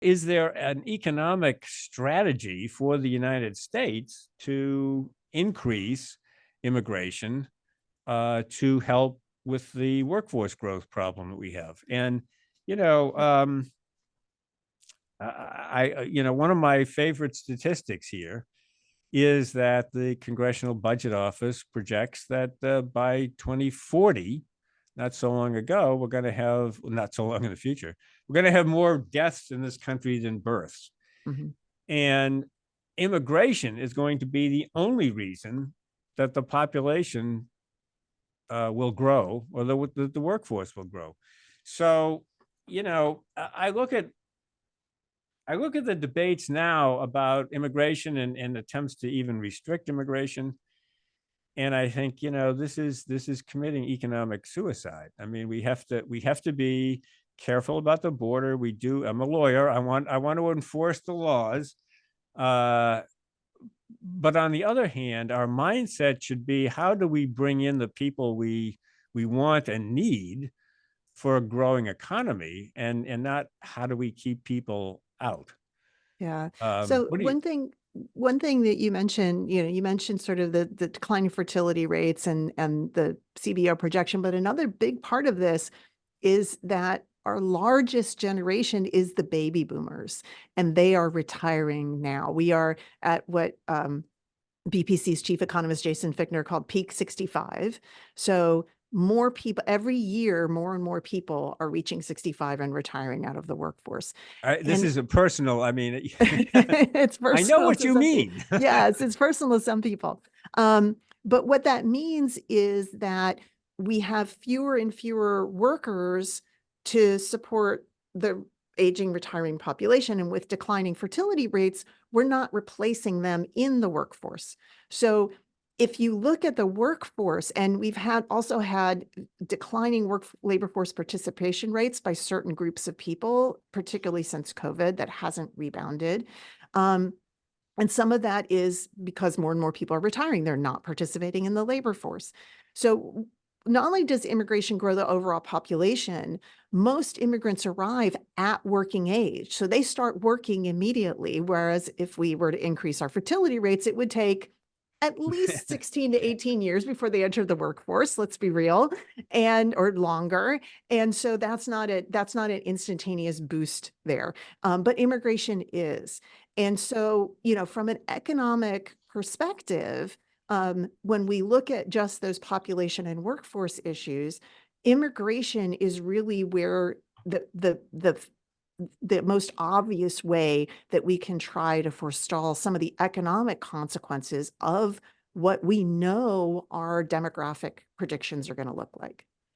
is there an economic strategy for the United States to increase immigration to help with the workforce growth problem that we have? And, you know, one of my favorite statistics here is that the Congressional Budget Office projects that by 2040, not so long ago, we're going to have, well, not so long in the future, we're going to have more deaths in this country than births. Mhm. And immigration is going to be the only reason that the population will grow, or the workforce will grow. So, I look at the debates now about immigration and attempts to even restrict immigration, and I think, this is committing economic suicide. I mean, we have to be careful about the border. We do. I'm a lawyer. I want to enforce the laws. Uh, but on the other hand, our mindset should be, how do we bring in the people we want and need for a growing economy, and not how do we keep people out? Yeah. So What do you? one thing that you mentioned sort of the declining fertility rates and the CBO projection, but another big part of this is that our largest generation is the baby boomers, and they are retiring now. We are at what BPC's chief economist Jason Fichtner called peak 65. So more people every year, more and more people are reaching 65 and retiring out of the workforce. This And is a personal. I mean, it's I know personal what to you some people. mean. Yes, it's personal to some people. But what that means is that we have fewer and fewer workers to support the aging, retiring population. And with declining fertility rates, we're not replacing them in the workforce. So if you look at the workforce, and we've also had declining labor force participation rates by certain groups of people, particularly since COVID, that hasn't rebounded. And some of that is because more and more people are retiring. They're not participating in the labor force. So not only does immigration grow the overall population, most immigrants arrive at working age. So they start working immediately. Whereas if we were to increase our fertility rates, it would take at least 16 to 18 years before they enter the workforce, let's be real, or longer. And so that's not an instantaneous boost there. But immigration is. And so, from an economic perspective, when we look at just those population and workforce issues, immigration is really where the most obvious way that we can try to forestall some of the economic consequences of what we know our demographic predictions are going to look like.